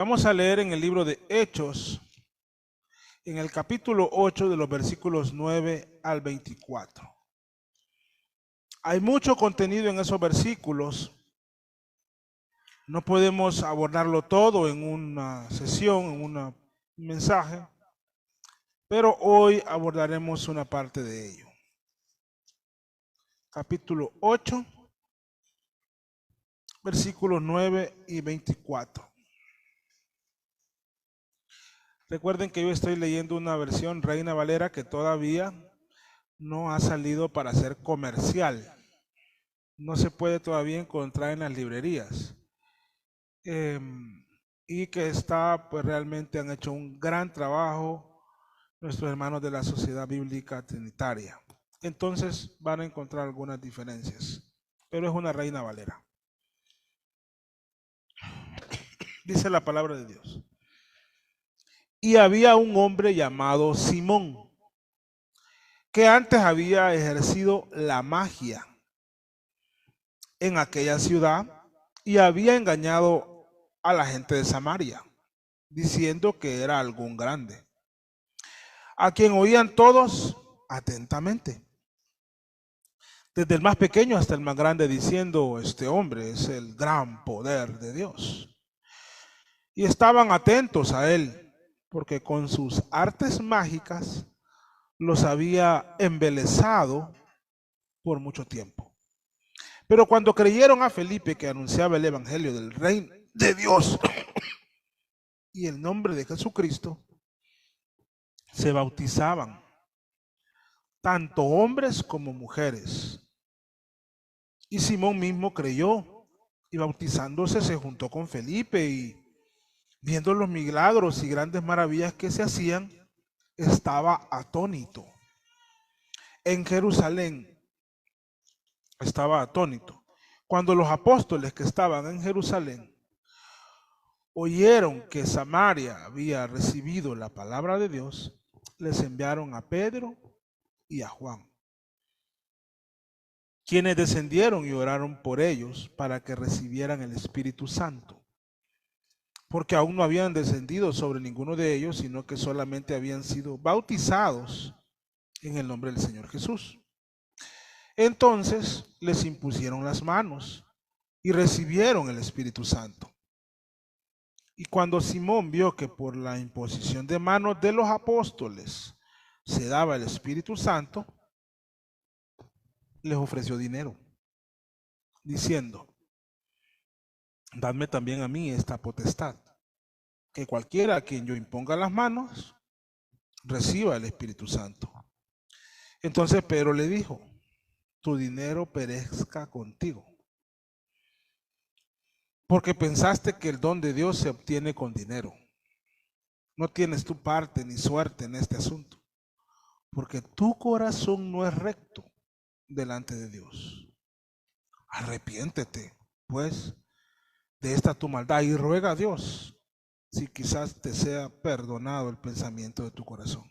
Vamos a leer en el libro de Hechos, en el capítulo 8 de los versículos 9 al 24. Hay mucho contenido en esos versículos. No podemos abordarlo todo en una sesión, en un mensaje, pero hoy abordaremos una parte de ello. Capítulo 8, versículos 9 y 24. Recuerden que yo estoy leyendo una versión Reina Valera que todavía no ha salido para ser comercial. No se puede todavía encontrar en las librerías. Y que pues realmente han hecho un gran trabajo nuestros hermanos de la Sociedad Bíblica Trinitaria. Entonces van a encontrar algunas diferencias, pero es una Reina Valera. Dice la palabra de Dios. Y había un hombre llamado Simón, que antes había ejercido la magia en aquella ciudad y había engañado a la gente de Samaria, diciendo que era algún grande, a quien oían todos atentamente, desde el más pequeño hasta el más grande, diciendo: este hombre es el gran poder de Dios. Y estaban atentos a él, porque con sus artes mágicas los había embelesado por mucho tiempo. Pero cuando creyeron a Felipe, que anunciaba el evangelio del reino de Dios y el nombre de Jesucristo, se bautizaban, tanto hombres como mujeres. Y Simón mismo creyó, y bautizándose se juntó con Felipe, y viendo los milagros y grandes maravillas que se hacían, estaba atónito. En Jerusalén estaba atónito. Cuando los apóstoles que estaban en Jerusalén oyeron que Samaria había recibido la palabra de Dios, les enviaron a Pedro y a Juan, quienes descendieron y oraron por ellos para que recibieran el Espíritu Santo, porque aún no habían descendido sobre ninguno de ellos, sino que solamente habían sido bautizados en el nombre del Señor Jesús. Entonces les impusieron las manos y recibieron el Espíritu Santo. Y cuando Simón vio que por la imposición de manos de los apóstoles se daba el Espíritu Santo, les ofreció dinero, diciendo: dadme también a mí esta potestad, que cualquiera a quien yo imponga las manos reciba el Espíritu Santo. Entonces Pedro le dijo: tu dinero perezca contigo, porque pensaste que el don de Dios se obtiene con dinero. No tienes tu parte ni suerte en este asunto, porque tu corazón no es recto delante de Dios. Arrepiéntete, pues, de esta tu maldad y ruega a Dios si quizás te sea perdonado el pensamiento de tu corazón.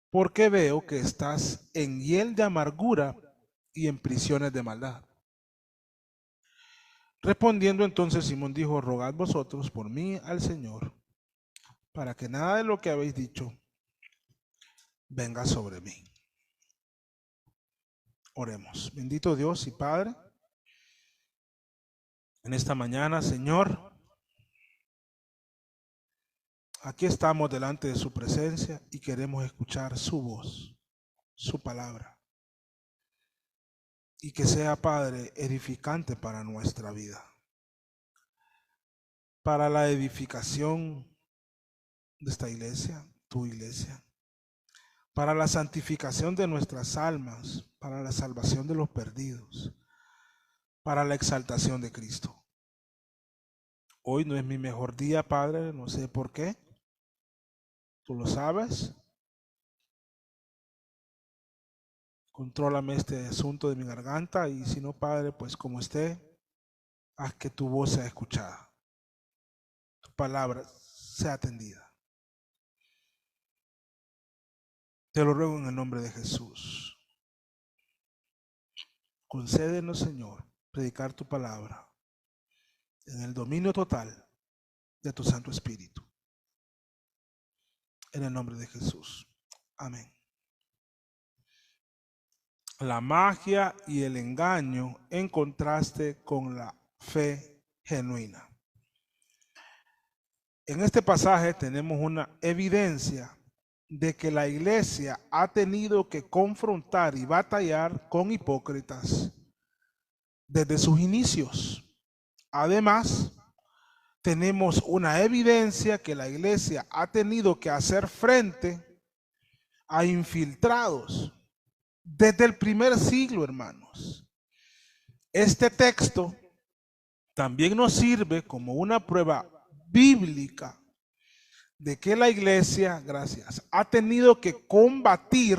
Porque veo que estás en hiel de amargura y en prisiones de maldad. Respondiendo entonces Simón dijo: rogad vosotros por mí al Señor, para que nada de lo que habéis dicho venga sobre mí. Oremos. Bendito Dios y Padre, en esta mañana, Señor, aquí estamos delante de su presencia y queremos escuchar su voz, su palabra. Y que sea, Padre, edificante para nuestra vida, para la edificación de esta iglesia, tu iglesia, para la santificación de nuestras almas, para la salvación de los perdidos, para la exaltación de Cristo. Hoy no es mi mejor día, Padre, no sé por qué. Tú lo sabes. Contrólame este asunto de mi garganta, y si no, Padre, pues como esté, haz que tu voz sea escuchada, tu palabra sea atendida. Te lo ruego en el nombre de Jesús. Concédenos, Señor, predicar tu palabra en el dominio total de tu Santo Espíritu. En el nombre de Jesús. Amén. La magia y el engaño en contraste con la fe genuina. En este pasaje tenemos una evidencia de que la iglesia ha tenido que confrontar y batallar con hipócritas desde sus inicios. Además, tenemos una evidencia que la iglesia ha tenido que hacer frente a infiltrados desde el primer siglo, hermanos. Este texto también nos sirve como una prueba bíblica de que la iglesia, gracias, ha tenido que combatir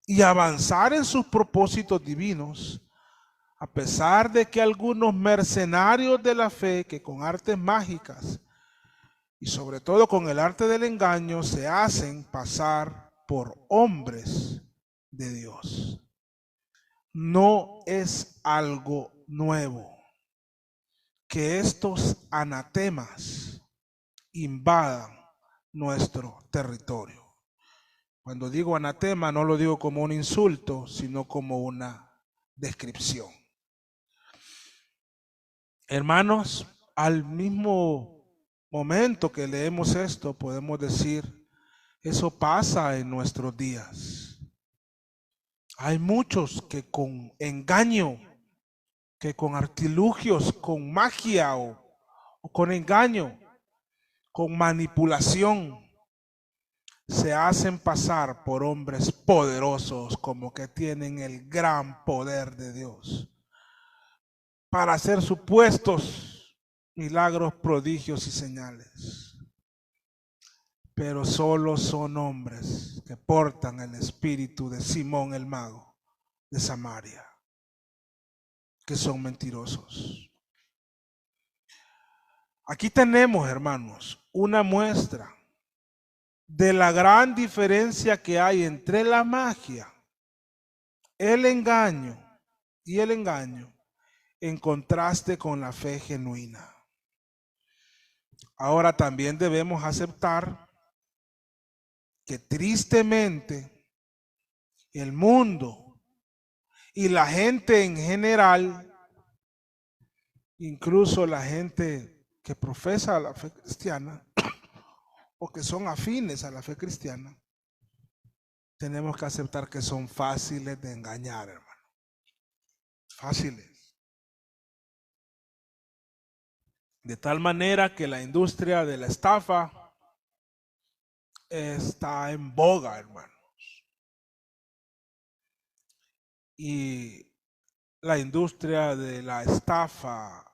y avanzar en sus propósitos divinos, a pesar de que algunos mercenarios de la fe que con artes mágicas y sobre todo con el arte del engaño se hacen pasar por hombres de Dios. No es algo nuevo que estos anatemas invadan nuestro territorio. Cuando digo anatema no lo digo como un insulto, sino como una descripción. Hermanos, al mismo momento que leemos esto, podemos decir, eso pasa en nuestros días. Hay muchos que con engaño, que con artilugios, con magia o con engaño, con manipulación, se hacen pasar por hombres poderosos, como que tienen el gran poder de Dios, para hacer supuestos milagros, prodigios y señales. Pero solo son hombres que portan el espíritu de Simón el mago de Samaria, que son mentirosos. Aquí tenemos, hermanos, una muestra de la gran diferencia que hay entre la magia, el engaño y el engaño, en contraste con la fe genuina. Ahora también debemos aceptar que tristemente el mundo y la gente en general, incluso la gente que profesa la fe cristiana o que son afines a la fe cristiana, tenemos que aceptar que son fáciles de engañar, hermano. Fáciles. De tal manera que la industria de la estafa está en boga, hermanos. Y la industria de la estafa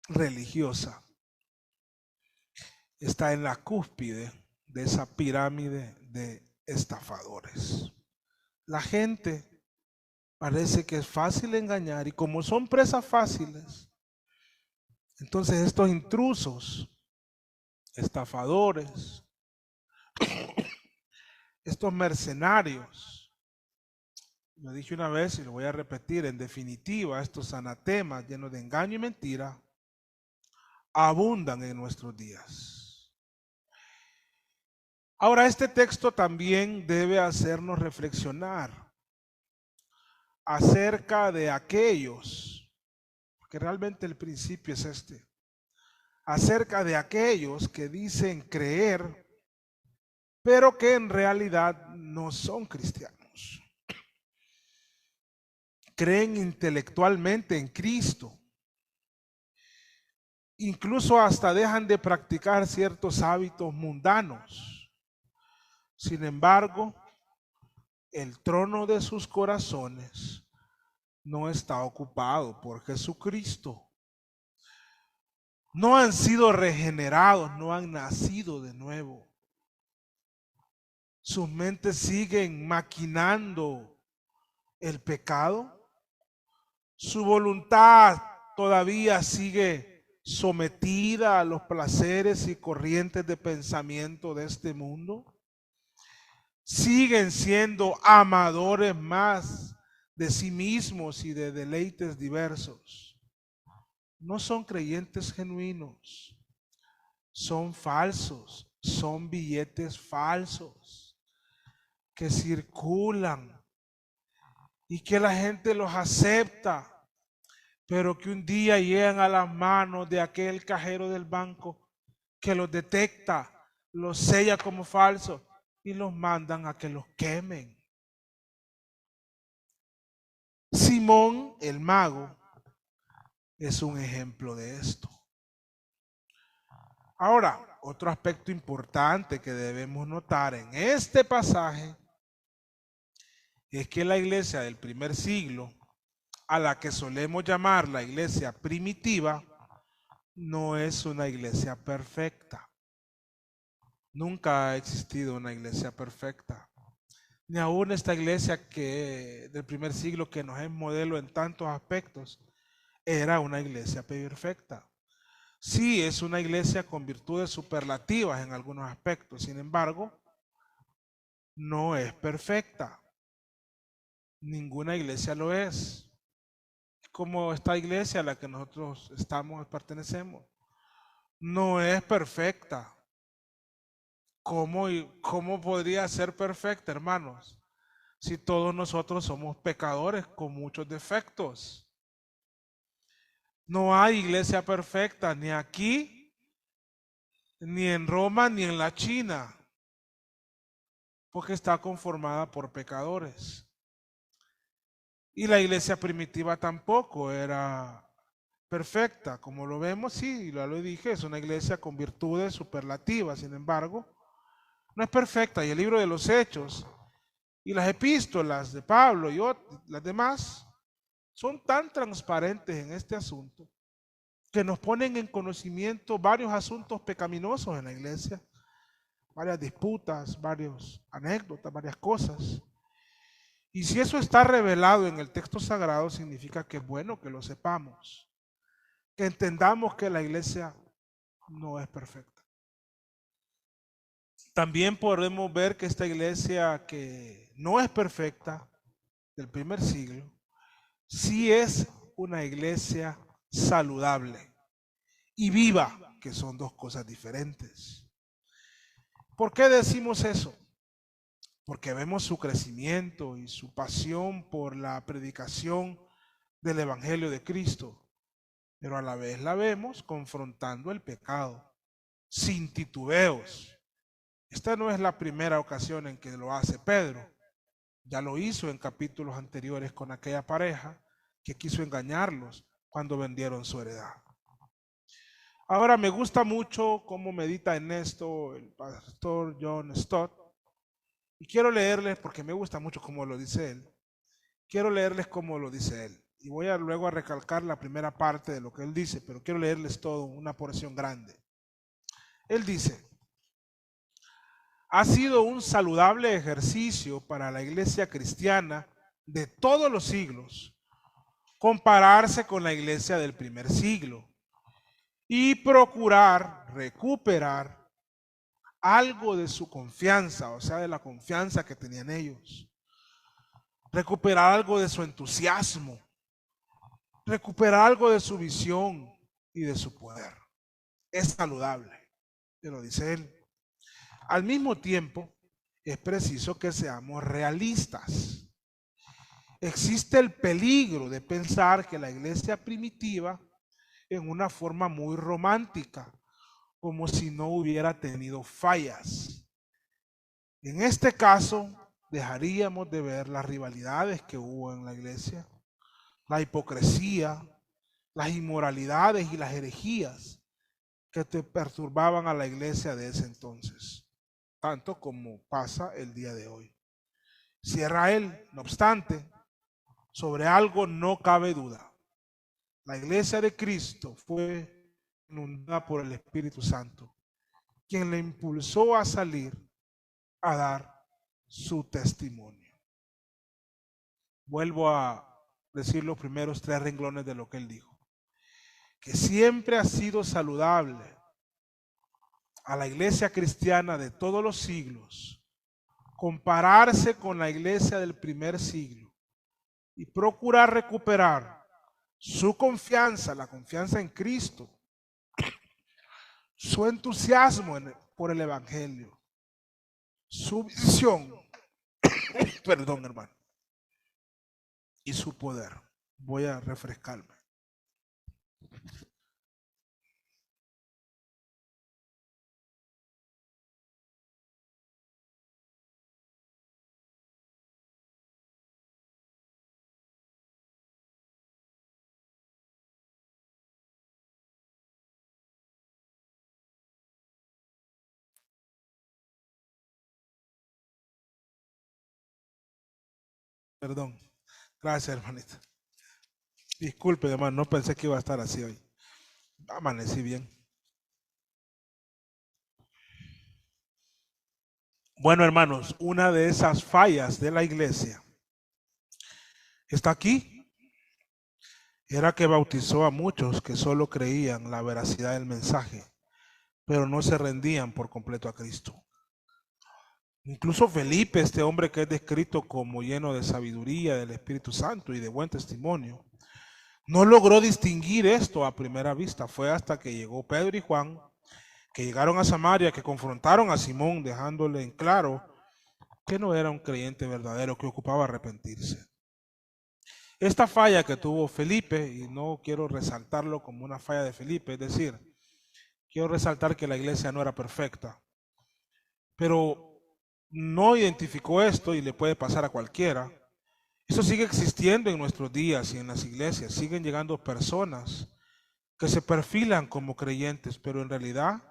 religiosa está en la cúspide de esa pirámide de estafadores. La gente parece que es fácil engañar y como son presas fáciles, entonces estos intrusos, estafadores, estos mercenarios, lo dije una vez y lo voy a repetir, en definitiva, estos anatemas llenos de engaño y mentira abundan en nuestros días. Ahora, este texto también debe hacernos reflexionar acerca de aquellos, porque realmente el principio es este, acerca de aquellos que dicen creer, pero que en realidad no son cristianos. Creen intelectualmente en Cristo. Incluso hasta dejan de practicar ciertos hábitos mundanos. Sin embargo, el trono de sus corazones no está ocupado por Jesucristo. No han sido regenerados, no han nacido de nuevo. Sus mentes siguen maquinando el pecado. Su voluntad todavía sigue sometida a los placeres y corrientes de pensamiento de este mundo. Siguen siendo amadores más de sí mismos y de deleites diversos. no son creyentes genuinos, son falsos, son billetes falsos que circulan y que la gente los acepta, pero que un día llegan a las manos de aquel cajero del banco que los detecta, los sella como falsos y los mandan a que los quemen. Simón el mago es un ejemplo de esto. Ahora, otro aspecto importante que debemos notar en este pasaje es que la iglesia del primer siglo, a la que solemos llamar la iglesia primitiva, no es una iglesia perfecta. Nunca ha existido una iglesia perfecta. Ni aún esta iglesia del primer siglo, que nos es modelo en tantos aspectos, era una iglesia perfecta. Sí, es una iglesia con virtudes superlativas en algunos aspectos, sin embargo, no es perfecta. Ninguna iglesia lo es. Como esta iglesia a la que nosotros pertenecemos, no es perfecta. ¿Cómo podría ser perfecta, hermanos? Si todos nosotros somos pecadores con muchos defectos. No hay iglesia perfecta, ni aquí, ni en Roma, ni en la China, porque está conformada por pecadores. Y la iglesia primitiva tampoco era perfecta, como lo vemos, sí, ya lo dije, es una iglesia con virtudes superlativas, sin embargo, no es perfecta. Y el libro de los Hechos y las epístolas de Pablo y las demás son tan transparentes en este asunto que nos ponen en conocimiento varios asuntos pecaminosos en la iglesia, varias disputas, varias anécdotas, varias cosas. Y si eso está revelado en el texto sagrado, significa que es bueno que lo sepamos, que entendamos que la iglesia no es perfecta. También podemos ver que esta iglesia, que no es perfecta, del primer siglo, sí es una iglesia saludable y viva, que son dos cosas diferentes. ¿Por qué decimos eso? Porque vemos su crecimiento y su pasión por la predicación del Evangelio de Cristo, pero a la vez la vemos confrontando el pecado, sin titubeos. Esta no es la primera ocasión en que lo hace Pedro. Ya lo hizo en capítulos anteriores con aquella pareja que quiso engañarlos cuando vendieron su heredad. Ahora, me gusta mucho cómo medita en esto el pastor John Stott, y quiero leerles, porque me gusta mucho cómo lo dice él, quiero leerles cómo lo dice él. Y voy luego a recalcar la primera parte de lo que él dice, pero quiero leerles todo, una porción grande. Él dice: ha sido un saludable ejercicio para la iglesia cristiana de todos los siglos compararse con la iglesia del primer siglo y procurar recuperar algo de su confianza, o sea, de la confianza que tenían ellos. Recuperar algo de su entusiasmo, recuperar algo de su visión y de su poder. Es saludable, lo dice él. Al mismo tiempo, es preciso que seamos realistas. Existe el peligro de pensar que la iglesia primitiva, en una forma muy romántica, como si no hubiera tenido fallas. En este caso, dejaríamos de ver las rivalidades que hubo en la iglesia, la hipocresía, las inmoralidades y las herejías que te perturbaban a la iglesia de ese entonces, tanto como pasa el día de hoy. Cierra él, no obstante, sobre algo no cabe duda. La iglesia de Cristo fue inundada por el Espíritu Santo, quien le impulsó a salir a dar su testimonio. Vuelvo a decir los primeros 3 renglones de lo que él dijo. Que siempre ha sido saludable a la iglesia cristiana de todos los siglos compararse con la iglesia del primer siglo y procurar recuperar su confianza, la confianza en Cristo, su entusiasmo por el Evangelio, su visión, perdón hermano, y su poder. Voy a refrescarme. Perdón. Gracias, hermanita. Disculpe, hermano, no pensé que iba a estar así hoy. Amanecí bien. Bueno, hermanos, una de esas fallas de la iglesia está aquí. Era que bautizó a muchos que solo creían la veracidad del mensaje, pero no se rendían por completo a Cristo. Incluso Felipe, este hombre que es descrito como lleno de sabiduría del Espíritu Santo y de buen testimonio, no logró distinguir esto a primera vista. Fue hasta que llegó Pedro y Juan, que llegaron a Samaria, que confrontaron a Simón, dejándole en claro que no era un creyente verdadero, que ocupaba arrepentirse. Esta falla que tuvo Felipe, y no quiero resaltarlo como una falla de Felipe, es decir, quiero resaltar que la iglesia no era perfecta, pero no identificó esto y le puede pasar a cualquiera. Eso sigue existiendo en nuestros días y en las iglesias. Siguen llegando personas que se perfilan como creyentes, pero en realidad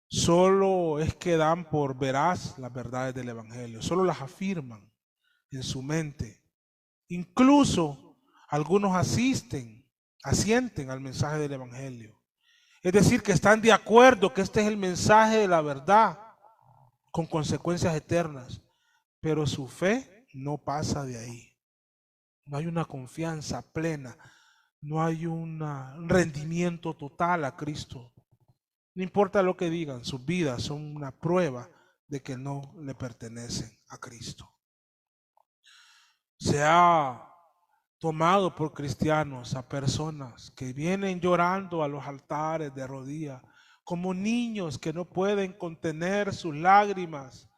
solo es que dan por veraz las verdades del Evangelio, solo las afirman en su mente. Incluso algunos asienten al mensaje del Evangelio. Es decir, que están de acuerdo que este es el mensaje de la verdad, con consecuencias eternas, pero su fe no pasa de ahí. No hay una confianza plena, no hay un rendimiento total a Cristo. No importa lo que digan, sus vidas son una prueba de que no le pertenecen a Cristo. Se ha tomado por cristianos a personas que vienen llorando a los altares de rodillas, como niños que no pueden contener sus lágrimas,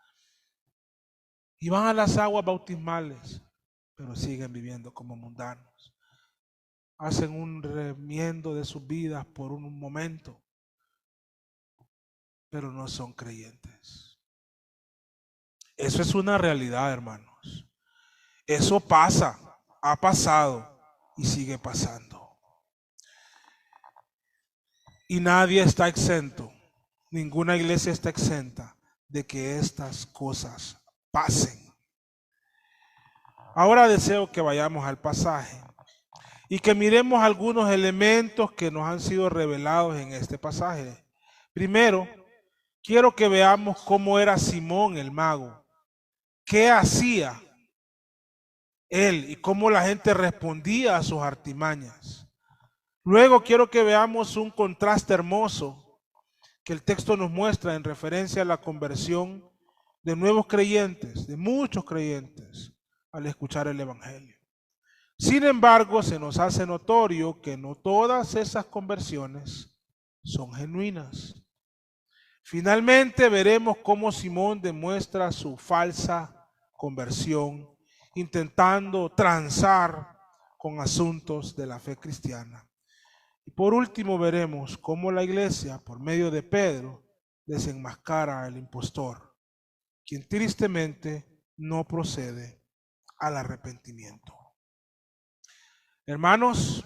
y van a las aguas bautismales, pero siguen viviendo como mundanos. Hacen un remiendo de sus vidas por un momento, pero no son creyentes. Eso es una realidad, hermanos. Eso pasa, ha pasado y sigue pasando. Y nadie está exento, ninguna iglesia está exenta de que estas cosas pasen. Ahora deseo que vayamos al pasaje y que miremos algunos elementos que nos han sido revelados en este pasaje. Primero, quiero que veamos cómo era Simón el mago, qué hacía él y cómo la gente respondía a sus artimañas. Luego quiero que veamos un contraste hermoso que el texto nos muestra en referencia a la conversión de nuevos creyentes, de muchos creyentes, al escuchar el Evangelio. Sin embargo, se nos hace notorio que no todas esas conversiones son genuinas. Finalmente veremos cómo Simón demuestra su falsa conversión, intentando transar con asuntos de la fe cristiana. Y por último veremos cómo la iglesia, por medio de Pedro, desenmascara al impostor, quien tristemente no procede al arrepentimiento. Hermanos,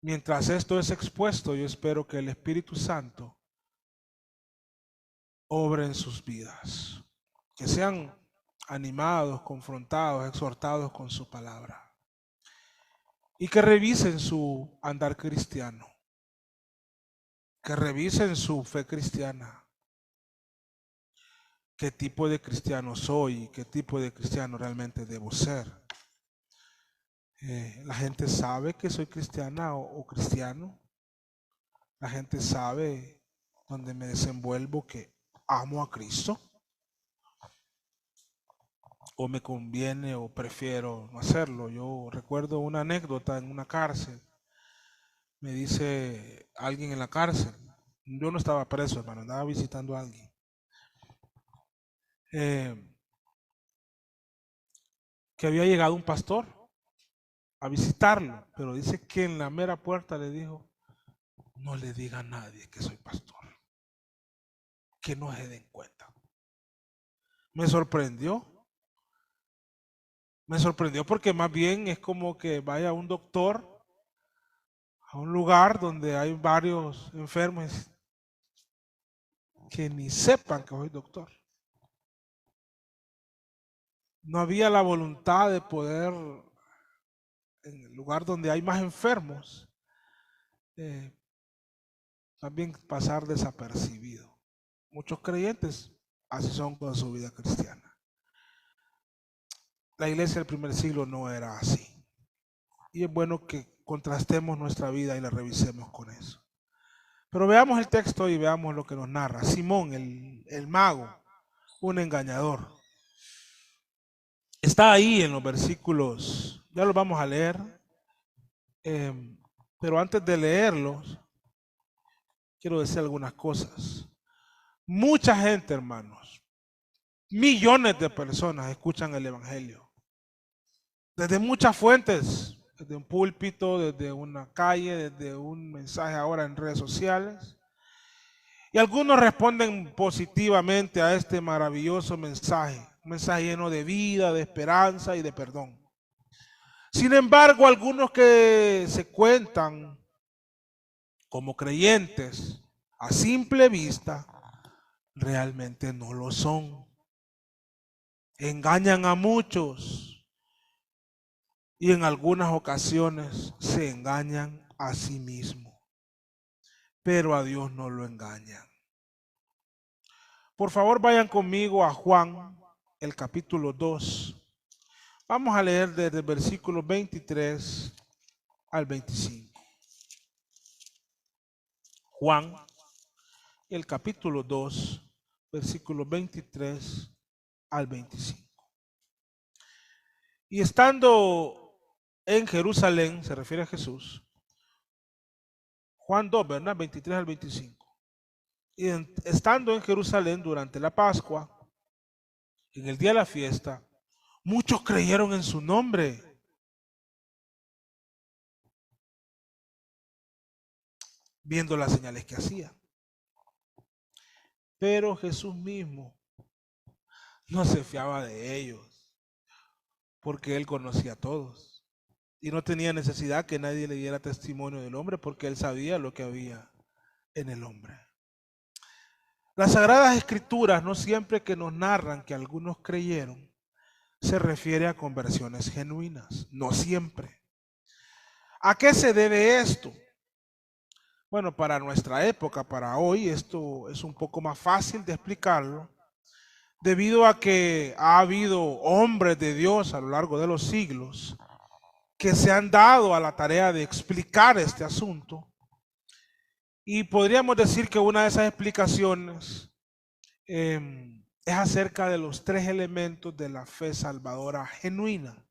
mientras esto es expuesto, yo espero que el Espíritu Santo obre en sus vidas, que sean animados, confrontados, exhortados con su palabra y que revisen su andar cristiano, que revisen su fe cristiana, qué tipo de cristiano soy, qué tipo de cristiano realmente debo ser. La gente sabe que soy cristiana o cristiano, la gente sabe donde me desenvuelvo que amo a Cristo. o me conviene o prefiero no hacerlo. Yo recuerdo una anécdota en una cárcel. Me dice alguien en la cárcel, yo no estaba preso, hermano, andaba visitando a alguien. Que había llegado un pastor a visitarlo, pero dice que en la mera puerta le dijo, no le diga a nadie que soy pastor, que no se den cuenta. Me sorprendió porque más bien es como que vaya un doctor a un lugar donde hay varios enfermos que ni sepan que soy doctor. No había la voluntad de poder, en el lugar donde hay más enfermos, también pasar desapercibido. Muchos creyentes así son con su vida cristiana. La iglesia del primer siglo no era así. Y es bueno que contrastemos nuestra vida y la revisemos con eso. Pero veamos el texto y veamos lo que nos narra. Simón, el mago, un engañador. Está ahí en los versículos, ya los vamos a leer, pero antes de leerlos, quiero decir algunas cosas. Mucha gente, hermanos, millones de personas escuchan el Evangelio. Desde muchas fuentes, desde un púlpito, desde una calle, desde un mensaje ahora en redes sociales. Y algunos responden positivamente a este maravilloso mensaje, un mensaje lleno de vida, de esperanza y de perdón. Sin embargo, algunos que se cuentan como creyentes a simple vista, realmente no lo son. Engañan a muchos y en algunas ocasiones se engañan a sí mismos, pero a Dios no lo engañan. Por favor, vayan conmigo a Juan, el capítulo 2. Vamos a leer desde el versículo 23 al 25. Juan, el capítulo 2, versículo 23 al 25. Y estando en Jerusalén, se refiere a Jesús, Juan 2, ¿verdad? 23 al 25. Y estando en Jerusalén durante la Pascua, en el día de la fiesta, muchos creyeron en su nombre. Viendo las señales que hacía. Pero Jesús mismo no se fiaba de ellos, porque Él conocía a todos. Y no tenía necesidad que nadie le diera testimonio del hombre, porque Él sabía lo que había en el hombre. Las Sagradas Escrituras, no siempre que nos narran que algunos creyeron, se refiere a conversiones genuinas. No siempre. ¿A qué se debe esto? Bueno, para nuestra época, para hoy, esto es un poco más fácil de explicarlo, debido a que ha habido hombres de Dios a lo largo de los siglos que se han dado a la tarea de explicar este asunto. Y podríamos decir que una de esas explicaciones es acerca de los 3 elementos de la fe salvadora genuina.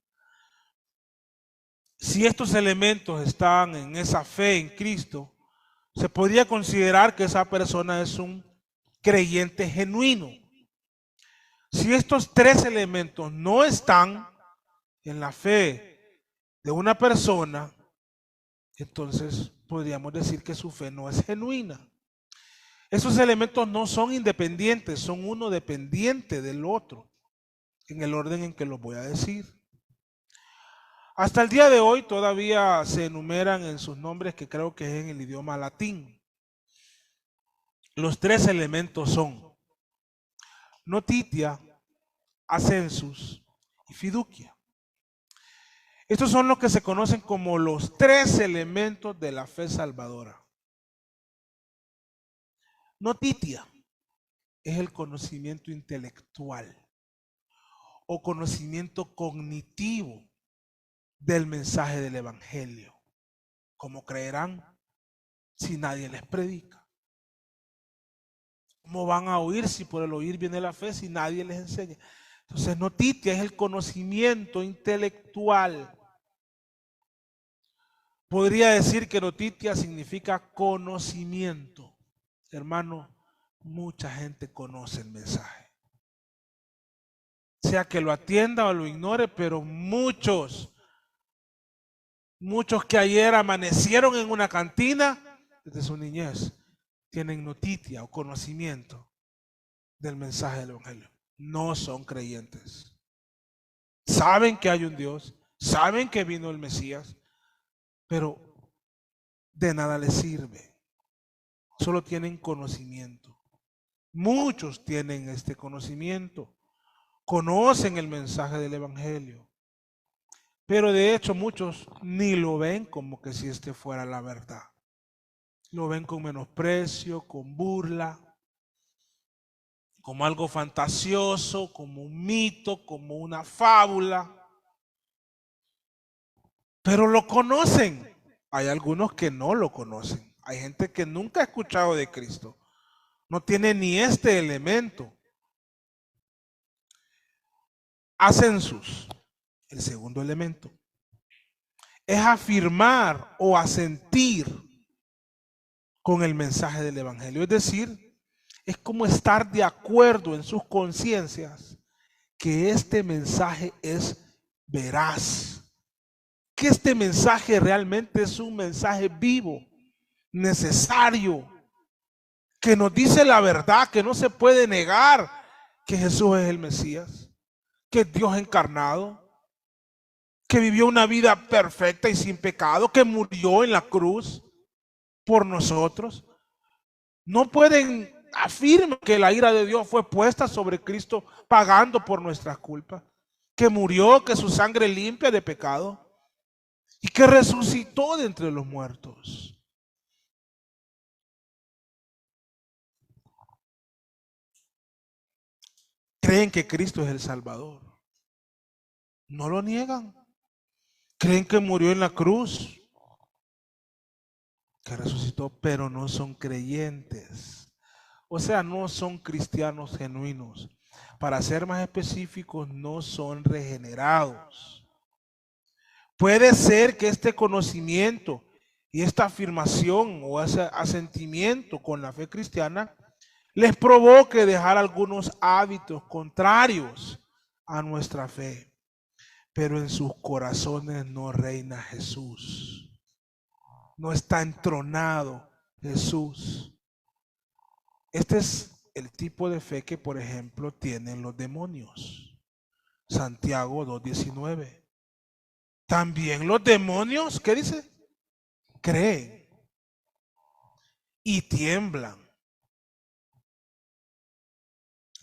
Si estos elementos están en esa fe en Cristo, se podría considerar que esa persona es un creyente genuino. Si estos 3 elementos no están en la fe de una persona, entonces podríamos decir que su fe no es genuina. Esos elementos no son independientes, son uno dependiente del otro, en el orden en que los voy a decir. Hasta el día de hoy todavía se enumeran en sus nombres, que creo que es en el idioma latín. Los 3 elementos son notitia, ascensus y fiducia. Estos son los que se conocen como los 3 elementos de la fe salvadora. Notitia es el conocimiento intelectual o conocimiento cognitivo del mensaje del Evangelio. ¿Cómo creerán si nadie les predica? ¿Cómo van a oír si por el oír viene la fe si nadie les enseña? Entonces, notitia es el conocimiento intelectual. Podría decir que notitia significa conocimiento. Hermano, mucha gente conoce el mensaje. Sea que lo atienda o lo ignore, pero muchos que ayer amanecieron en una cantina, desde su niñez, tienen noticia o conocimiento del mensaje del Evangelio. No son creyentes. Saben que hay un Dios, saben que vino el Mesías, pero de nada les sirve. Solo tienen conocimiento. Muchos tienen este conocimiento, conocen el mensaje del Evangelio, pero de hecho muchos ni lo ven como que si este fuera la verdad. Lo ven con menosprecio, con burla, como algo fantasioso, como un mito, como una fábula. Pero lo conocen. Hay algunos que no lo conocen. Hay gente que nunca ha escuchado de Cristo. No tiene ni este elemento. Ascensus, el segundo elemento, es afirmar o asentir con el mensaje del Evangelio. Es decir, es como estar de acuerdo en sus conciencias que este mensaje es veraz, que este mensaje realmente es un mensaje vivo, necesario, que nos dice la verdad, que no se puede negar que Jesús es el Mesías, que es Dios encarnado, que vivió una vida perfecta y sin pecado, que murió en la cruz por nosotros. No pueden afirmar que la ira de Dios fue puesta sobre Cristo pagando por nuestras culpas, que murió, que su sangre limpia de pecado y que resucitó de entre los muertos. Creen que Cristo es el Salvador. No lo niegan. Creen que murió en la cruz, que resucitó, pero no son creyentes. O sea, no son cristianos genuinos. Para ser más específicos, no son regenerados. Puede ser que este conocimiento y esta afirmación o ese asentimiento con la fe cristiana les provoque dejar algunos hábitos contrarios a nuestra fe, pero en sus corazones no reina Jesús. No está entronado Jesús. Este es el tipo de fe que, por ejemplo, tienen los demonios. Santiago 2:19. También los demonios, ¿qué dice? Creen y tiemblan.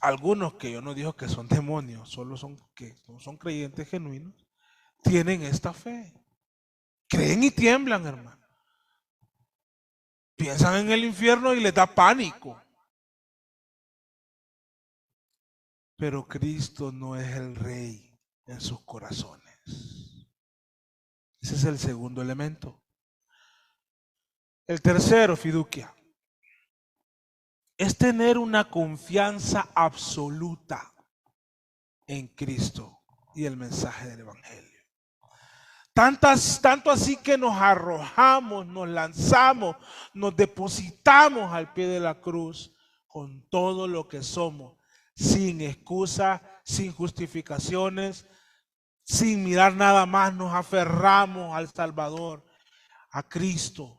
Algunos que yo no digo que son demonios, solo son que no son creyentes genuinos, tienen esta fe. Creen y tiemblan, hermano. Piensan en el infierno y les da pánico. Pero Cristo no es el rey en sus corazones. Ese es el segundo elemento. El tercero, fiducia, es tener una confianza absoluta en Cristo y el mensaje del Evangelio. Tanto así que nos arrojamos, nos lanzamos, nos depositamos al pie de la cruz con todo lo que somos, sin excusa, sin justificaciones, sin mirar nada más, nos aferramos al Salvador, a Cristo.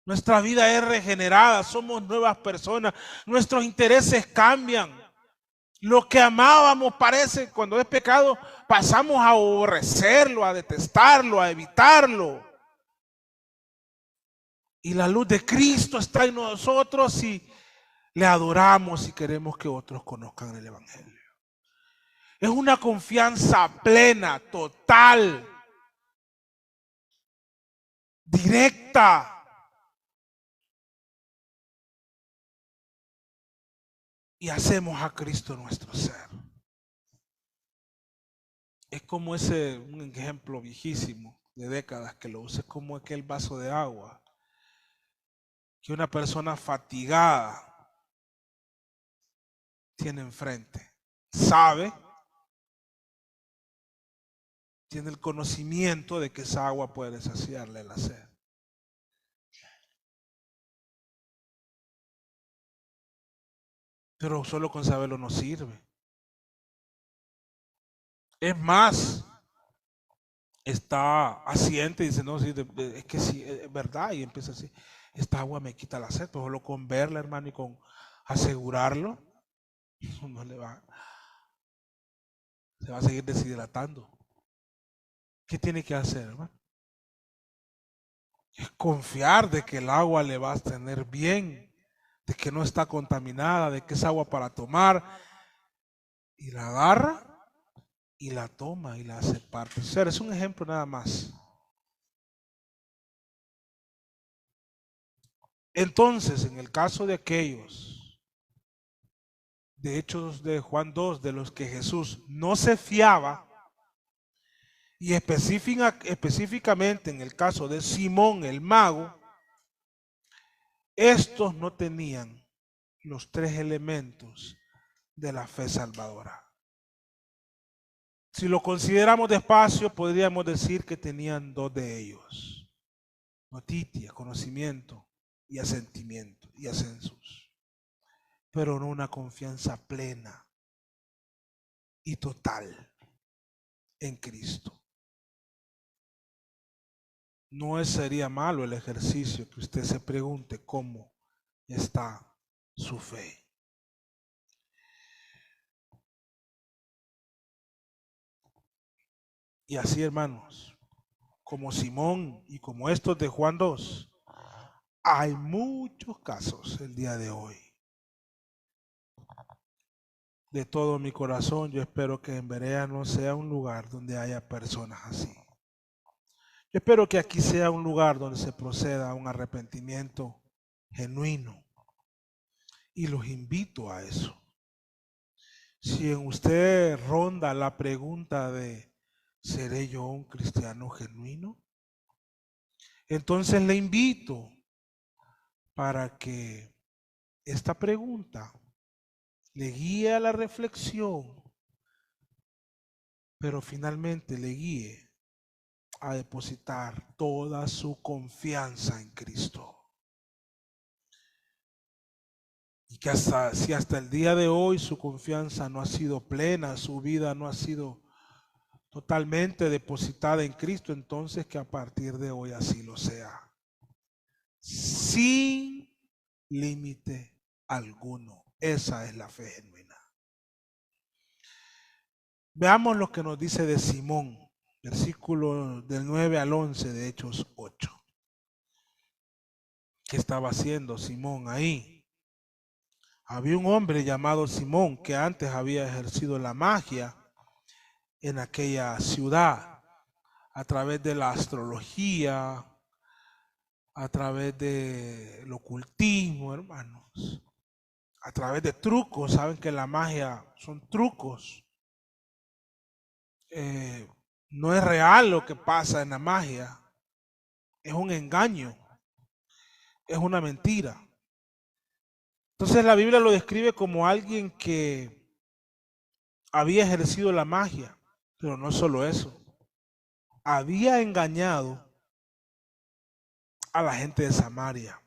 Nuestra vida es regenerada, somos nuevas personas, nuestros intereses cambian. Lo que amábamos parece, cuando es pecado, pasamos a aborrecerlo, a detestarlo, a evitarlo. Y la luz de Cristo está en nosotros y le adoramos y queremos que otros conozcan el Evangelio. Es una confianza plena, total, directa. Y hacemos a Cristo nuestro ser. Es como un ejemplo viejísimo de décadas que lo usa, como aquel vaso de agua que una persona fatigada tiene enfrente. Sabe tiene el conocimiento de que esa agua puede saciarle la sed. Pero solo con saberlo no sirve. Es más, está asiente y dice, no, sí, es que sí, es verdad, y empieza así, esta agua me quita la sed, pues solo con verla, hermano, y con asegurarlo, no se va a seguir deshidratando. ¿Qué tiene que hacer, hermano? Es confiar de que el agua le va a tener bien, de que no está contaminada, de que es agua para tomar, y la agarra y la toma y la hace parte. O sea, es un ejemplo nada más. Entonces, en el caso de aquellos, de Hechos de Juan 2, de los que Jesús no se fiaba, y específicamente en el caso de Simón el mago, estos no tenían los tres elementos de la fe salvadora. Si lo consideramos despacio, podríamos decir que tenían dos de ellos: notitia, conocimiento, y asentimiento, y ascensus, pero no una confianza plena y total en Cristo. No sería malo el ejercicio que usted se pregunte cómo está su fe. Y así, hermanos, como Simón y como estos de Juan 2, hay muchos casos el día de hoy. De todo mi corazón, yo espero que en Berea no sea un lugar donde haya personas así. Yo espero que aquí sea un lugar donde se proceda a un arrepentimiento genuino. Y los invito a eso. Si en usted ronda la pregunta de ¿seré yo un cristiano genuino? Entonces le invito para que esta pregunta le guíe a la reflexión, pero finalmente le guíe a depositar toda su confianza en Cristo. Y que si hasta el día de hoy su confianza no ha sido plena, su vida no ha sido totalmente depositada en Cristo, entonces que a partir de hoy así lo sea. Sin límite alguno. Esa es la fe genuina. Veamos lo que nos dice de Simón, versículo del 9 al 11 de Hechos 8. ¿Qué estaba haciendo Simón ahí? Había un hombre llamado Simón que antes había ejercido la magia en aquella ciudad a través de la astrología, a través del ocultismo, hermanos, a través de trucos. Saben que la magia son trucos. No es real lo que pasa en la magia, es un engaño, es una mentira. Entonces la Biblia lo describe como alguien que había ejercido la magia, pero no solo eso, había engañado a la gente de Samaria.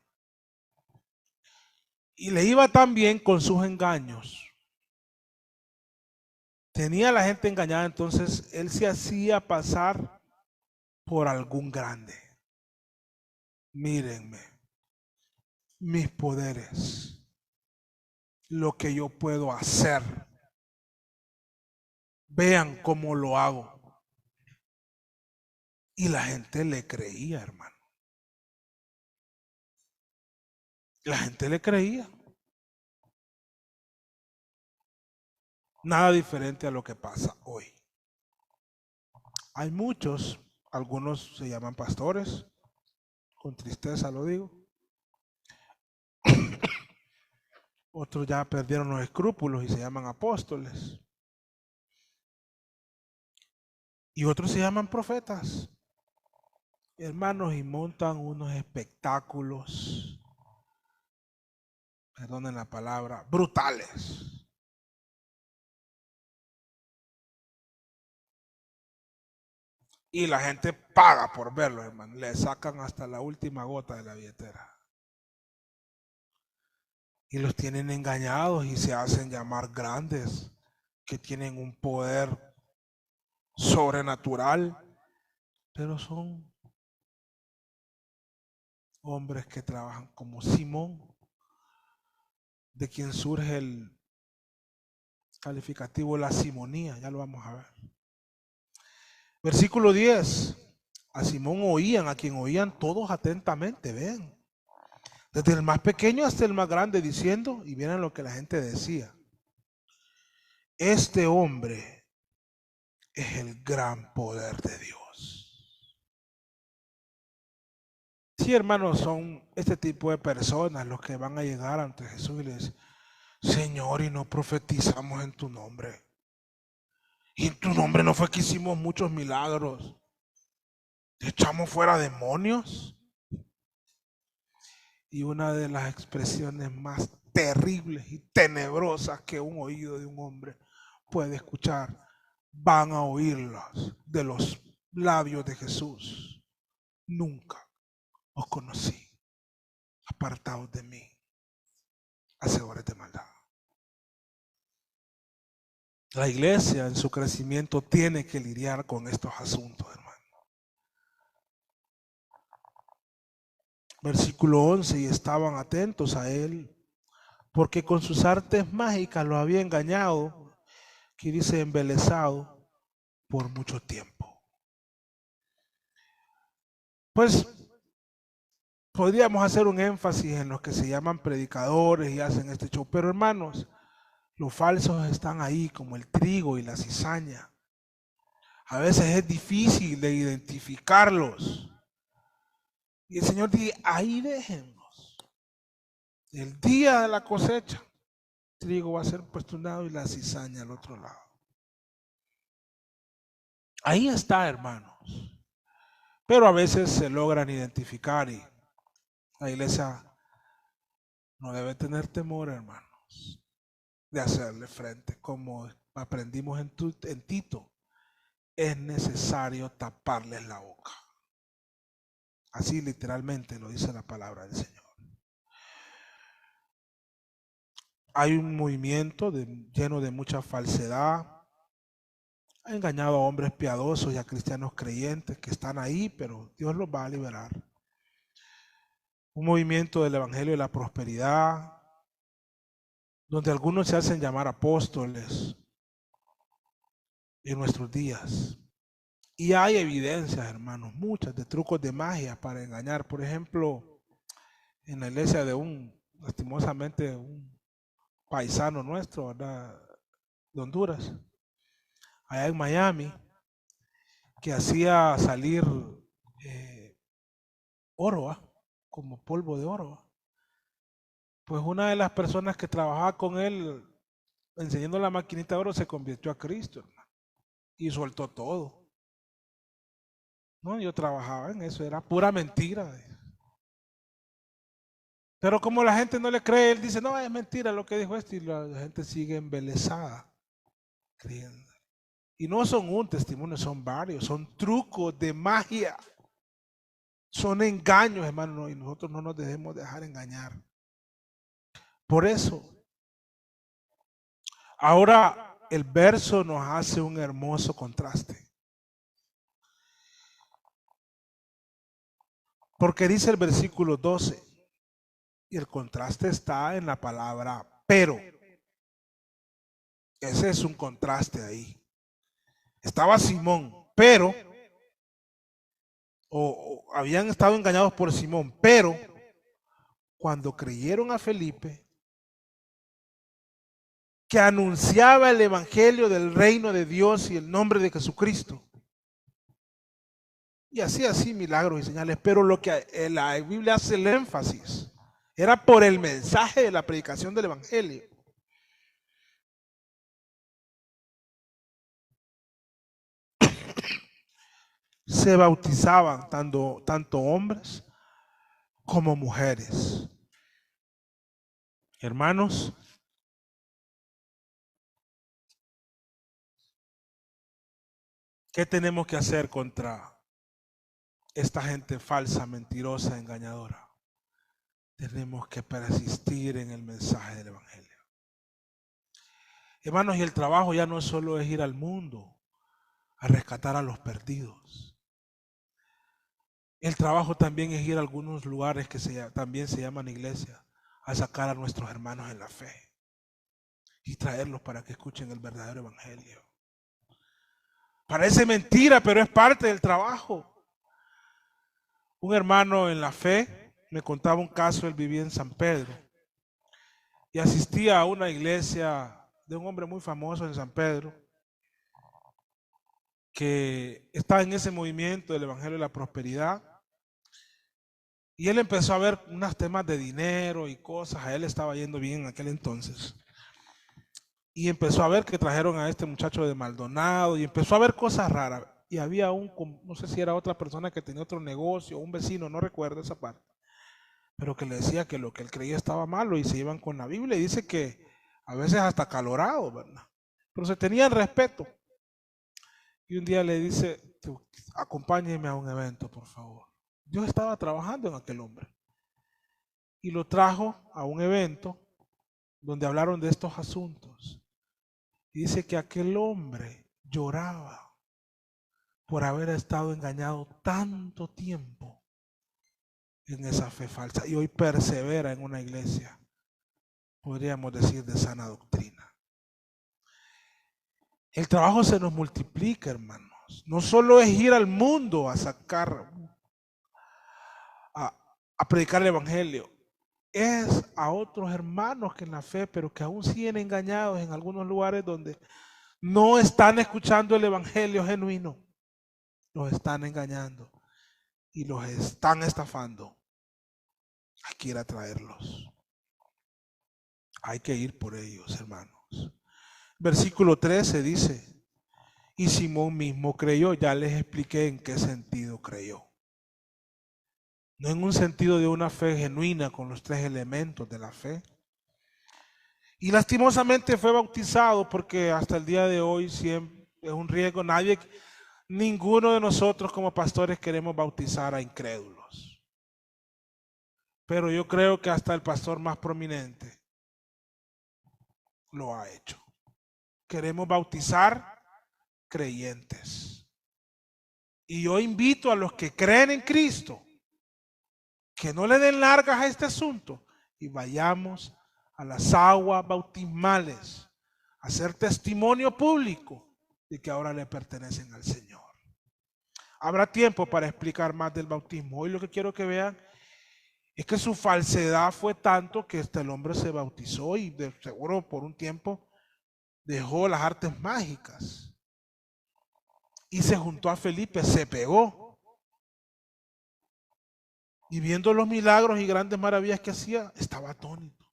Y le iba tan bien con sus engaños. Tenía a la gente engañada, entonces él se hacía pasar por algún grande. Mírenme, mis poderes, lo que yo puedo hacer. Vean cómo lo hago. Y la gente le creía, hermano. La gente le creía. Nada diferente a lo que pasa hoy. Hay muchos, algunos se llaman pastores, con tristeza lo digo. Otros ya perdieron los escrúpulos y se llaman apóstoles. Y otros se llaman profetas. Hermanos, y montan unos espectáculos, perdonen la palabra, brutales. Y la gente paga por verlo, hermano. Le sacan hasta la última gota de la billetera. Y los tienen engañados y se hacen llamar grandes, que tienen un poder sobrenatural, pero son hombres que trabajan como Simón, de quien surge el calificativo la simonía, ya lo vamos a ver. Versículo 10. A Simón oían, a quien oían todos atentamente, ven. Desde el más pequeño hasta el más grande, diciendo, y miren lo que la gente decía: este hombre es el gran poder de Dios. Sí, hermanos, son este tipo de personas los que van a llegar ante Jesús y les dicen: Señor, y no profetizamos en tu nombre. Y en tu nombre no fue que hicimos muchos milagros. Echamos fuera demonios. Y una de las expresiones más terribles y tenebrosas que un oído de un hombre puede escuchar, van a oírlas de los labios de Jesús: nunca os conocí, apartados de mí, hacedores de maldad. La iglesia en su crecimiento tiene que lidiar con estos asuntos, hermano. Versículo 11, y estaban atentos a él, porque con sus artes mágicas lo había engañado, que dice embelesado, por mucho tiempo. Pues podríamos hacer un énfasis en los que se llaman predicadores y hacen este show, pero hermanos, los falsos están ahí como el trigo y la cizaña. A veces es difícil de identificarlos. Y el Señor dice: ahí déjenlos. El día de la cosecha, el trigo va a ser puesto a un lado y la cizaña al otro lado. Ahí está, hermanos. Pero a veces se logran identificar y la iglesia no debe tener temor, hermanos, de hacerle frente. Como aprendimos en Tito, es necesario taparles la boca. Así literalmente lo dice la palabra del Señor. Hay un movimiento lleno de mucha falsedad. Ha engañado a hombres piadosos y a cristianos creyentes que están ahí, pero Dios los va a liberar. Un movimiento del evangelio de la prosperidad, donde algunos se hacen llamar apóstoles en nuestros días. Y hay evidencias, hermanos, muchas, de trucos de magia para engañar. Por ejemplo, en la iglesia de lastimosamente, un paisano nuestro, ¿verdad?, de Honduras, allá en Miami, que hacía salir oro, como polvo de oro. Pues una de las personas que trabajaba con él enseñando la maquinita de oro se convirtió a Cristo, hermano, y soltó todo. No, yo trabajaba en eso, era pura mentira. Pero como la gente no le cree, él dice: no, es mentira lo que dijo esto, y la gente sigue embelesada creyendo. Y no son un testimonio, son varios, son trucos de magia, son engaños, hermano, y nosotros no nos debemos dejar engañar. Por eso, ahora el verso nos hace un hermoso contraste. Porque dice el versículo 12, y el contraste está en la palabra pero. Ese es un contraste ahí. Estaba Simón, pero, o habían estado engañados por Simón, pero cuando creyeron a Felipe, que anunciaba el evangelio del reino de Dios y el nombre de Jesucristo, y hacía así milagros y señales, pero lo que la Biblia hace el énfasis era por el mensaje de la predicación del evangelio. Se bautizaban tanto hombres como mujeres. Hermanos, ¿Qué tenemos que hacer contra esta gente falsa, mentirosa, engañadora? Tenemos que persistir en el mensaje del Evangelio. Hermanos, y el trabajo ya no solo es ir al mundo a rescatar a los perdidos. El trabajo también es ir a algunos lugares que también se llaman iglesia, a sacar a nuestros hermanos en la fe y traerlos para que escuchen el verdadero Evangelio. Parece mentira, pero es parte del trabajo. Un hermano en la fe me contaba un caso. Él vivía en San Pedro y asistía a una iglesia de un hombre muy famoso en San Pedro, que está en ese movimiento del Evangelio de la Prosperidad. Y él empezó a ver unos temas de dinero y cosas. A él estaba yendo bien en aquel entonces. Y empezó a ver que trajeron a este muchacho de Maldonado y empezó a ver cosas raras. Y había no sé si era otra persona que tenía otro negocio, un vecino, no recuerdo esa parte, pero que le decía que lo que él creía estaba malo y se iban con la Biblia. Y dice que a veces hasta calorado, ¿verdad? Pero se tenían respeto. Y un día le dice: acompáñeme a un evento, por favor. Yo estaba trabajando en aquel hombre. Y lo trajo a un evento donde hablaron de estos asuntos. Y dice que aquel hombre lloraba por haber estado engañado tanto tiempo en esa fe falsa. Y hoy persevera en una iglesia, podríamos decir, de sana doctrina. El trabajo se nos multiplica, hermanos. No solo es ir al mundo a sacar, a predicar el Evangelio. Es a otros hermanos que en la fe, pero que aún siguen engañados en algunos lugares donde no están escuchando el Evangelio genuino. Los están engañando y los están estafando. Hay que ir a traerlos. Hay que ir por ellos, hermanos. Versículo 13 dice: y Simón mismo creyó. Ya les expliqué en qué sentido creyó. No en un sentido de una fe genuina con los tres elementos de la fe. Y lastimosamente fue bautizado, porque hasta el día de hoy siempre es un riesgo. Ninguno de nosotros como pastores queremos bautizar a incrédulos. Pero yo creo que hasta el pastor más prominente lo ha hecho. Queremos bautizar creyentes. Y yo invito a los que creen en Cristo que no le den largas a este asunto y vayamos a las aguas bautismales a hacer testimonio público de que ahora le pertenecen al Señor. Habrá tiempo para explicar más del bautismo. Hoy lo que quiero que vean es que su falsedad fue tanto que el hombre se bautizó y de seguro por un tiempo dejó las artes mágicas y se juntó a Felipe, se pegó. Y viendo los milagros y grandes maravillas que hacía, estaba atónito.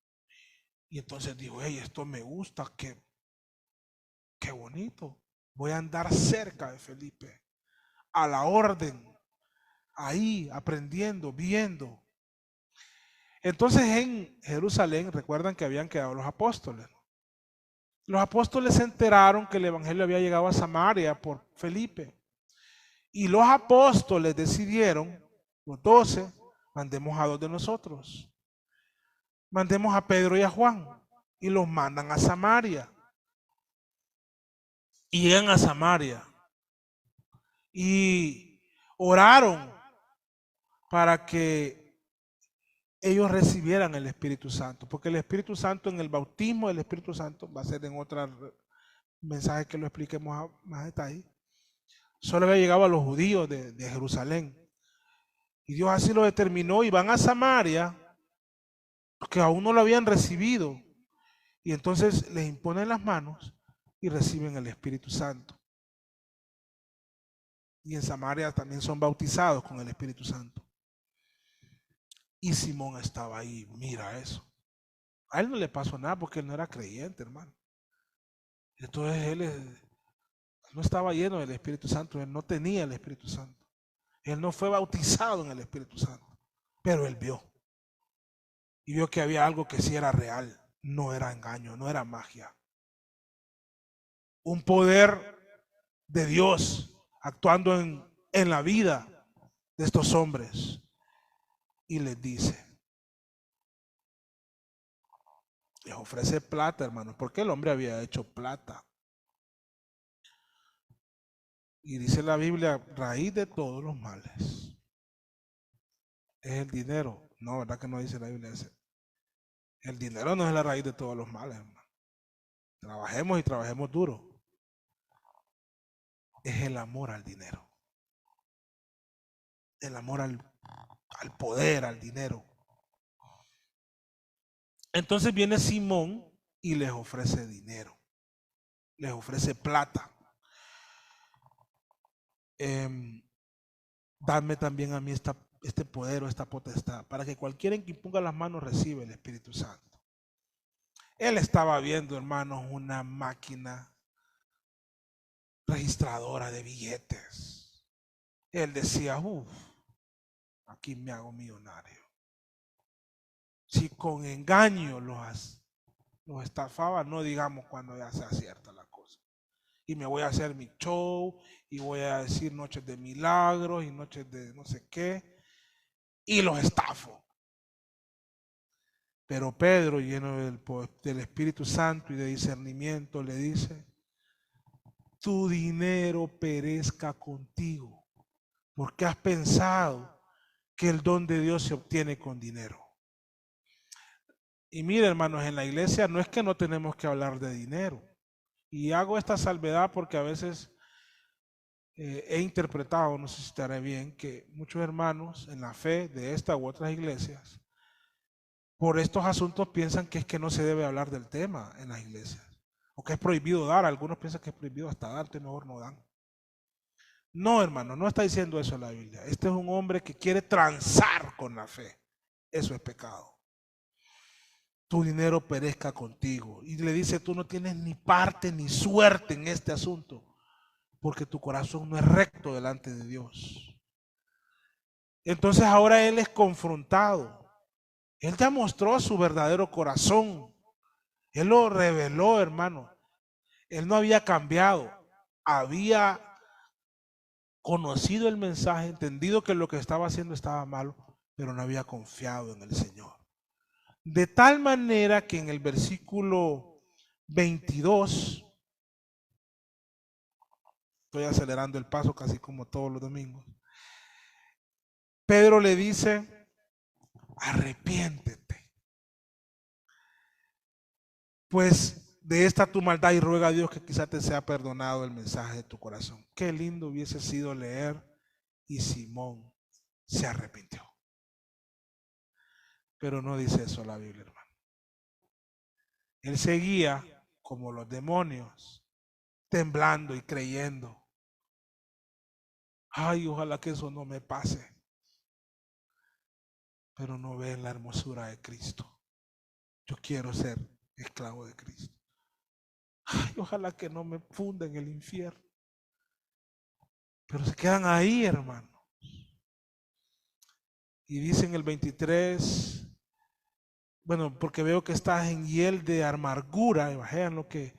Y entonces dijo: hey, esto me gusta, qué bonito. Voy a andar cerca de Felipe, a la orden, ahí aprendiendo, viendo. Entonces en Jerusalén, recuerdan que habían quedado los apóstoles. Los apóstoles se enteraron que el evangelio había llegado a Samaria por Felipe. Y los apóstoles decidieron, los 12, mandemos a 2 de nosotros. Mandemos a Pedro y a Juan. Y los mandan a Samaria. Y llegan a Samaria. Y oraron para que ellos recibieran el Espíritu Santo. Porque el Espíritu Santo, en el bautismo del Espíritu Santo, va a ser en otro mensaje que lo expliquemos más detalle, solo había llegado a los judíos de Jerusalén. Y Dios así lo determinó, y van a Samaria, porque aún no lo habían recibido. Y entonces les imponen las manos y reciben el Espíritu Santo. Y en Samaria también son bautizados con el Espíritu Santo. Y Simón estaba ahí, mira eso. A él no le pasó nada porque él no era creyente, hermano. Entonces él no estaba lleno del Espíritu Santo, él no tenía el Espíritu Santo. Él no fue bautizado en el Espíritu Santo, pero él vio. Y vio que había algo que sí era real, no era engaño, no era magia. Un poder de Dios actuando en la vida de estos hombres. Y les dice, les ofrece plata, hermanos, porque el hombre había hecho plata. Y dice la Biblia, raíz de todos los males es el dinero. No, ¿verdad que no dice la Biblia ese? El dinero no es la raíz de todos los males, hermano. Trabajemos y trabajemos duro. Es el amor al dinero. El amor al poder, al dinero. Entonces viene Simón y les ofrece dinero. Les ofrece plata. Dame también a mí este poder o esta potestad, para que cualquiera que imponga las manos reciba el Espíritu Santo. Él estaba viendo, hermanos, una máquina registradora de billetes. Él decía, aquí me hago millonario. Si con engaño los estafaba, no digamos cuando ya sea cierta la cosa. Y me voy a hacer mi show, y voy a decir noches de milagros, y noches de no sé qué, y los estafo. Pero Pedro, lleno del Espíritu Santo y de discernimiento, le dice, tu dinero perezca contigo, porque has pensado que el don de Dios se obtiene con dinero. Y mire, hermanos, en la iglesia no es que no tenemos que hablar de dinero. Y hago esta salvedad porque a veces he interpretado, no sé si estaré bien, que muchos hermanos en la fe de esta u otras iglesias, por estos asuntos piensan que es que no se debe hablar del tema en las iglesias, o que es prohibido dar. Algunos piensan que es prohibido hasta darte, mejor no dan. No, hermano, no está diciendo eso la Biblia. Este es un hombre que quiere transar con la fe. Eso es pecado. Tu dinero perezca contigo. Y le dice, tú no tienes ni parte ni suerte en este asunto, porque tu corazón no es recto delante de Dios. Entonces ahora él es confrontado. Él ya mostró su verdadero corazón. Él lo reveló, hermano. Él no había cambiado. Había conocido el mensaje, entendido que lo que estaba haciendo estaba malo, pero no había confiado en el Señor. De tal manera que en el versículo 22, estoy acelerando el paso casi como todos los domingos, Pedro le dice, arrepiéntete, pues de esta tu maldad, y ruega a Dios que quizá te sea perdonado el mensaje de tu corazón. Qué lindo hubiese sido leer, y Simón se arrepintió. Pero no dice eso la Biblia, hermano. Él seguía como los demonios, temblando y creyendo. Ay, ojalá que eso no me pase. Pero no ven la hermosura de Cristo. Yo quiero ser esclavo de Cristo. Ay, ojalá que no me funda en el infierno. Pero se quedan ahí, hermano. Y dicen el 23, bueno, porque veo que estás en hiel de amargura. Imaginen lo que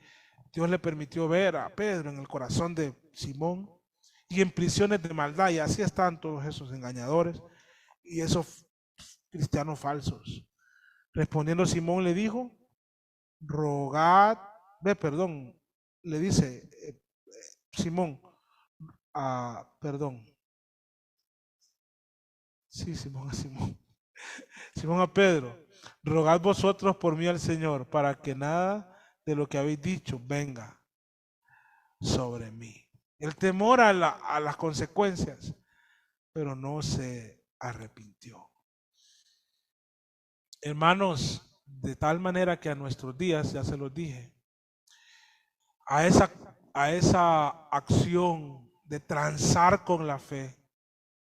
Dios le permitió ver a Pedro en el corazón de Simón, y en prisiones de maldad. Y así están todos esos engañadores y esos cristianos falsos. Respondiendo Simón le dijo, rogad, le dice Simón, Simón a Pedro, rogad vosotros por mí al Señor, para que nada de lo que habéis dicho venga sobre mí. El temor a las consecuencias, pero no se arrepintió. Hermanos, de tal manera que a nuestros días, ya se los dije, a esa acción de transar con la fe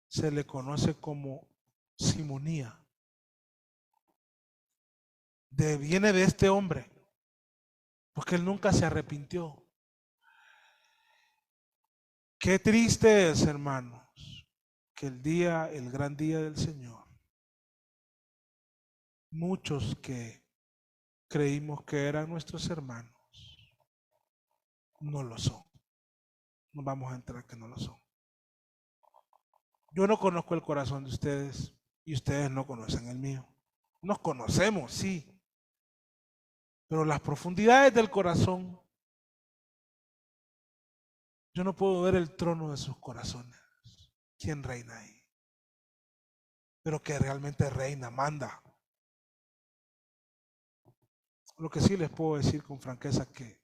se le conoce como simonía. Viene de este hombre, porque él nunca se arrepintió. Qué triste es, hermanos, que el gran día del Señor, muchos que creímos que eran nuestros hermanos, no lo son. No vamos a entrar que no lo son. Yo no conozco el corazón de ustedes y ustedes no conocen el mío. Nos conocemos, sí, pero las profundidades del corazón, yo no puedo ver el trono de sus corazones. ¿Quién reina ahí? Pero que realmente reina, manda. Lo que sí les puedo decir con franqueza es que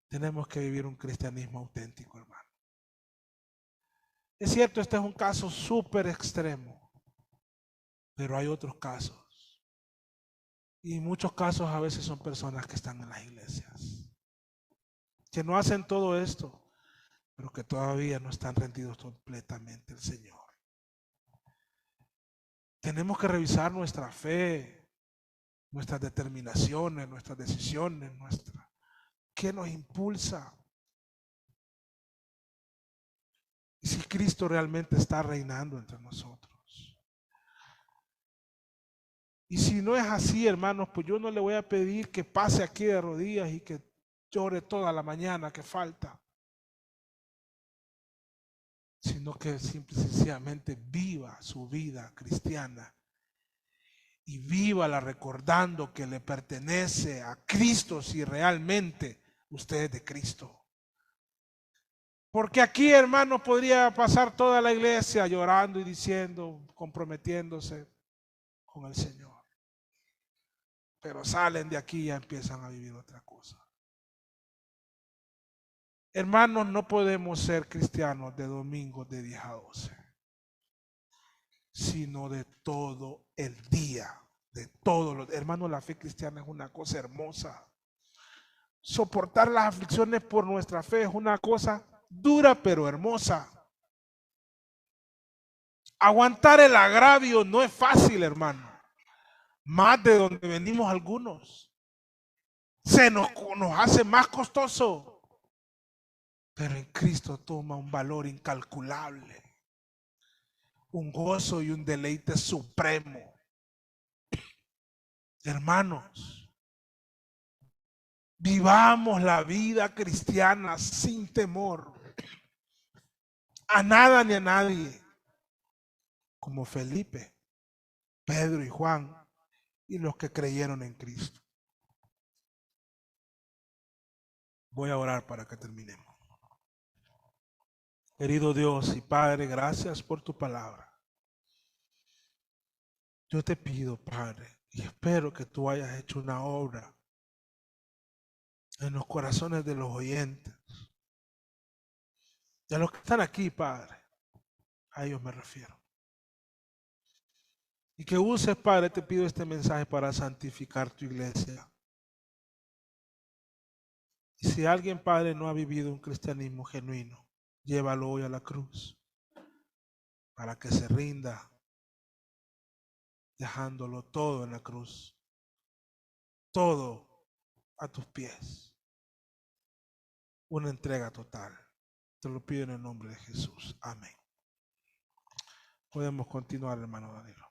tenemos que vivir un cristianismo auténtico, hermano. Es cierto, este es un caso súper extremo, pero hay otros casos. Y muchos casos a veces son personas que están en las iglesias, que no hacen todo esto, pero que todavía no están rendidos completamente al Señor. Tenemos que revisar nuestra fe, nuestras determinaciones, nuestras decisiones, ¿qué nos impulsa? Y si Cristo realmente está reinando entre nosotros. Y si no es así, hermanos, pues yo no le voy a pedir que pase aquí de rodillas y que llore toda la mañana que falta, sino que simple y sencillamente viva su vida cristiana y vívala recordando que le pertenece a Cristo si realmente usted es de Cristo. Porque aquí, hermanos, podría pasar toda la iglesia llorando y diciendo, comprometiéndose con el Señor. Pero salen de aquí y ya empiezan a vivir otra cosa. Hermanos, no podemos ser cristianos de domingo de 10 a 12, sino de todo el día, de todos los. Hermanos, la fe cristiana es una cosa hermosa. Soportar las aflicciones por nuestra fe es una cosa dura pero hermosa. Aguantar el agravio no es fácil, hermano. Más de donde venimos algunos. Nos hace más costoso. Pero en Cristo toma un valor incalculable. Un gozo y un deleite supremo. Hermanos, vivamos la vida cristiana sin temor a nada ni a nadie, como Felipe, Pedro y Juan y los que creyeron en Cristo. Voy a orar para que terminemos. Querido Dios y Padre, gracias por tu palabra. Yo te pido, Padre, y espero que tú hayas hecho una obra en los corazones de los oyentes. Y a los que están aquí, Padre, a ellos me refiero. Y que uses, Padre, te pido este mensaje para santificar tu iglesia. Y si alguien, Padre, no ha vivido un cristianismo genuino, llévalo hoy a la cruz para que se rinda, dejándolo todo en la cruz, todo a tus pies. Una entrega total. Te lo pido en el nombre de Jesús. Amén. Podemos continuar, hermano Danilo.